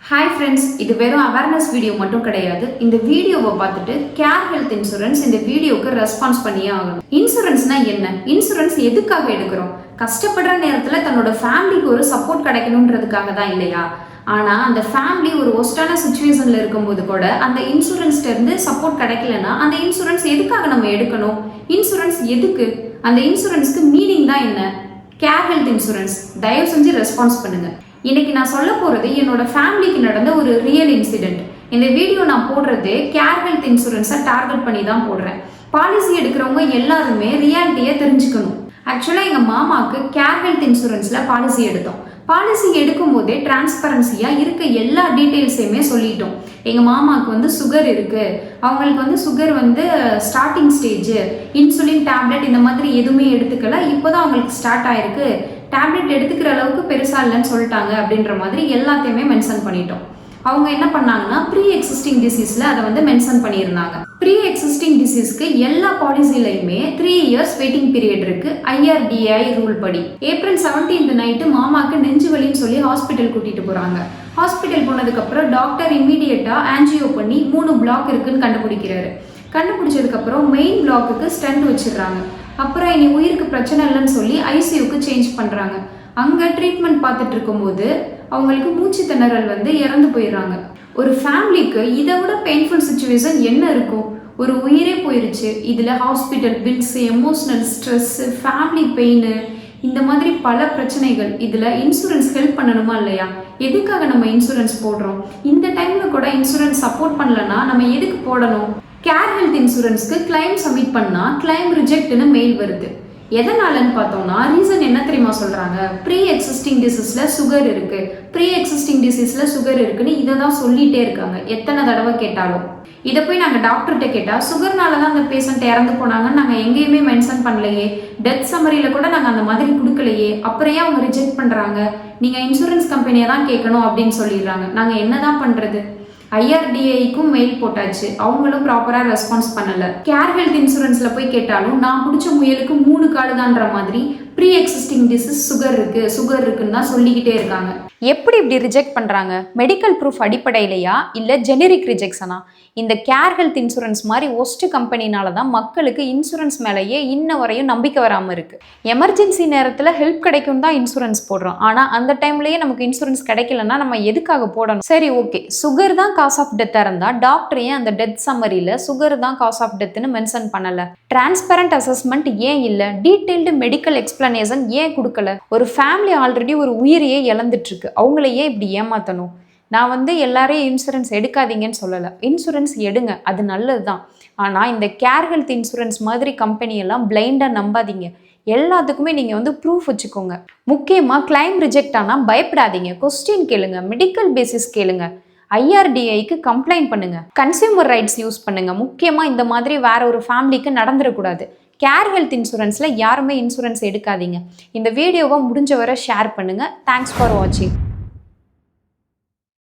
Hi friends, இது வெறும் awareness video மட்டும் கிடையாது. இந்த வீடியோவை பார்த்துட்டு கேர் ஹெல்த் இன்சூரன்ஸ் இந்த வீடியோக்கு ரெஸ்பான்ஸ் பண்ணியே ஆகணும். இன்சூரன்ஸ்னா என்ன? இன்சூரன்ஸ் எதுக்காக எடுக்கிறோம்? கஷ்டப்படுற நேரத்தில் தன்னோட ஃபேமிலிக்கு ஒரு சப்போர்ட் கிடைக்கணுன்றதுக்காக தான் இல்லையா? ஆனால் அந்த ஃபேமிலி ஒரு ஒஸ்டான சுச்சுவேஷனில் இருக்கும்போது கூட அந்த இன்சூரன்ஸ்ல இருந்து சப்போர்ட் கிடைக்கலன்னா அந்த இன்சூரன்ஸ் எதுக்காக நம்ம எடுக்கணும்? இன்சூரன்ஸ் எதுக்கு? அந்த இன்சூரன்ஸ்க்கு மீனிங் தான் என்ன? கேர் ஹெல்த் இன்சூரன்ஸ் தயவு செஞ்சு ரெஸ்பான்ஸ் பண்ணுங்க. இன்னைக்கு நான் சொல்ல போறது என்னோட ஃபேமிலிக்கு நடந்த ஒரு ரியல் இன்சிடென்ட். இந்த வீடியோ நான் போடுறது கேர் ஹெல்த் இன்சூரன்ஸை டார்கெட் பண்ணி தான் போடுறேன். பாலிசி எடுக்கிறவங்க எல்லாருமே ரியாலிட்டியை தெரிஞ்சுக்கணும். ஆக்சுவலாக எங்கள் மாமாவுக்கு கேர் ஹெல்த் இன்சூரன்ஸில் பாலிசி எடுத்தோம். பாலிசி எடுக்கும் போதே டிரான்ஸ்பரன்சியாக இருக்க எல்லா டீட்டெயில்ஸையுமே சொல்லிட்டோம். எங்கள் மாமாவுக்கு வந்து சுகர் இருக்குது, அவங்களுக்கு வந்து சுகர் வந்து ஸ்டார்டிங் ஸ்டேஜ், இன்சுலின் டேப்லெட் இந்த மாதிரி எதுவுமே எடுத்துக்கல, இப்போ தான் அவங்களுக்கு ஸ்டார்ட் ஆயிருக்கு, டேப்லெட் எடுத்துக்கிற அளவுக்கு பெருசாக இல்லைன்னு சொல்லிட்டாங்க அப்படின்ற மாதிரி எல்லாத்தையுமே மென்ஷன் பண்ணிட்டோம். அவங்க என்ன பண்ணாங்கன்னா ப்ரீ எக்ஸிஸ்டிங் டிசீஸில் அதை வந்து மென்ஷன் பண்ணியிருந்தாங்க. ப்ரீ எக்ஸிஸ்டிங் டிசீஸ்க்கு எல்லா பாலிசிலையுமே 3 years வெயிட்டிங் பீரியட் இருக்கு IRDAI ரூல் படி. ஏப்ரல் 17 நைட்டு மாமாக்கு நெஞ்சு வலின்னு சொல்லி ஹாஸ்பிட்டல் கூட்டிட்டு போறாங்க. ஹாஸ்பிட்டல் போனதுக்கப்புறம் டாக்டர் இம்மீடியட்டா ஆன்ஜியோ பண்ணி 3 பிளாக் இருக்குன்னு கண்டுபிடிக்கிறாரு. கண்டுபிடிச்சதுக்கப்புறம் மெயின் பிளாக்குக்கு ஸ்டென்ட் வச்சிடுறாங்க. அப்புறம் இனி உயிருக்கு பிரச்சனை இல்லைன்னு சொல்லி ஐசியூக்கு சேஞ்ச் பண்ணுறாங்க. அங்கே ட்ரீட்மெண்ட் பார்த்துட்டு இருக்கும்போது அவங்களுக்கு மூச்சு திணறல் வந்து இறந்து போயிடுறாங்க. ஒரு ஃபேமிலிக்கு இதை விட பெயின்ஃபுல் சுச்சுவேஷன் என்ன இருக்கும்? ஒரு உயிரே போயிருச்சு. இதில் hospital bills, emotional stress, family pain, இந்த மாதிரி பல பிரச்சனைகள். இதில் இன்சூரன்ஸ் ஹெல்ப் பண்ணணுமா இல்லையா? எதுக்காக நம்ம இன்சூரன்ஸ் போடுறோம்? இந்த டைமில் கூட இன்சூரன்ஸ் சப்போர்ட் பண்ணலன்னா நம்ம எதுக்கு போடணும்? கேர் ஹெல்த் இன்சூரன்ஸ்க்கு கிளைம் சப்மிட் பண்ணால் கிளைம் ரிஜெக்ட்னு மெயில் வருது. எதனாலன்னு பார்த்தோம்னா ரீசன் என்ன தெரியுமா சொல்கிறாங்க? ப்ரீ எக்ஸிஸ்டிங் டிசீஸில் சுகர் இருக்குது, ப்ரீ எக்ஸிஸ்டிங் டிசீஸில் சுகர் இருக்குன்னு இதை தான் சொல்லிகிட்டே இருக்காங்க எத்தனை தடவை கேட்டாலும். இதை போய் நாங்கள் டாக்டர்கிட்ட கேட்டால் சுகர்னால தான் அந்த பேஷண்ட் இறந்து போனாங்கன்னு நாங்கள் எங்கேயுமே மென்ஷன் பண்ணலையே, டெத் சம்மரியில் கூட நாங்கள் அந்த மாதிரி கொடுக்கலையே, அப்புறம் அவங்க ரிஜெக்ட் பண்ணுறாங்க, நீங்கள் இன்சூரன்ஸ் கம்பெனியை தான் கேட்கணும் அப்படின்னு சொல்லிடுறாங்க. நாங்கள் என்ன தான் பண்ணுறது? IRDAIக்கும் மெயில் போட்டாச்சு, அவங்களும் ப்ராப்பராக ரெஸ்பான்ஸ் பண்ணலை. கேர் ஹெல்த் இன்சூரன்ஸில் போய் கேட்டாலும் நான் பிடிச்ச முயலுக்கு 3 காடுதான்ற மாதிரி ப்ரீ எக்ஸிஸ்டிங் டிசீஸ் சுகர் இருக்குன்னு தான் சொல்லிக்கிட்டே இருக்காங்க. எப்படி இப்படி ரிஜெக்ட் பண்ணுறாங்க? மெடிக்கல் ப்ரூஃப் அடிப்படையிலையா இல்லை ஜெனரிக் ரிஜெக்ஷனா? இந்த கேர் ஹெல்த் இன்சூரன்ஸ் மாதிரி ஒஸ்ட் கம்பெனினால தான் மக்களுக்கு இன்சூரன்ஸ் மேலேயே இன்ன வரையும் நம்பிக்கை வராமல் இருக்குது. எமர்ஜென்சி நேரத்தில் ஹெல்ப் கிடைக்கும் தான் இன்சூரன்ஸ் போடுறோம். ஆனால் அந்த டைம்லேயே நமக்கு இன்சூரன்ஸ் கிடைக்கலன்னா நம்ம எதுக்காக போடணும்? சரி, ஓகே, சுகர் தான் காஸ் ஆஃப் டெத்தாக இருந்தால் டாக்டர் ஏன் அந்த டெத் சம்மரியில் சுகர் தான் காஸ் ஆஃப் டெத்னு மென்ஷன் பண்ணலை? டிரான்ஸ்பரண்ட் அசஸ்மெண்ட் ஏன் இல்லை? டீட்டெயில்டு மெடிக்கல் எக்ஸ்பிளனேஷன் ஏன் கொடுக்கல? ஒரு ஃபேமிலி ஆல்ரெடி ஒரு உயிரையே இழந்துட்டு இருக்கு, அவங்களையே இப்படி ஏமாற்றணும்? நான் வந்து எல்லாரையும் இன்சூரன்ஸ் எடுக்காதீங்கன்னு சொல்லலை, இன்சூரன்ஸ் எடுங்க, அது நல்லது தான். ஆனால் இந்த கேர் ஹெல்த் இன்சூரன்ஸ் மாதிரி கம்பெனியெல்லாம் பிளைண்டாக நம்பாதீங்க. எல்லாத்துக்குமே நீங்கள் வந்து ப்ரூஃப் வச்சுக்கோங்க. முக்கியமாக கிளைம் ரிஜெக்ட் ஆனால் பயப்படாதீங்க, கொஸ்டின் கேளுங்க, மெடிக்கல் பேசிஸ் கேளுங்க, IRDAIக்கு கம்ப்ளைண்ட் பண்ணுங்க, கன்சியூமர் ரைட்ஸ் யூஸ் பண்ணுங்க. முக்கியமாக இந்த மாதிரி வேற ஒரு ஃபேமிலிக்கு நடந்துடக்கூடாது. கேர் ஹெல்த் இன்சூரன்ஸில் யாருமே இன்சூரன்ஸ் எடுக்காதீங்க. இந்த வீடியோவை முடிஞ்ச வரை ஷேர் பண்ணுங்கள். தேங்க்ஸ் ஃபார் வாட்சிங்.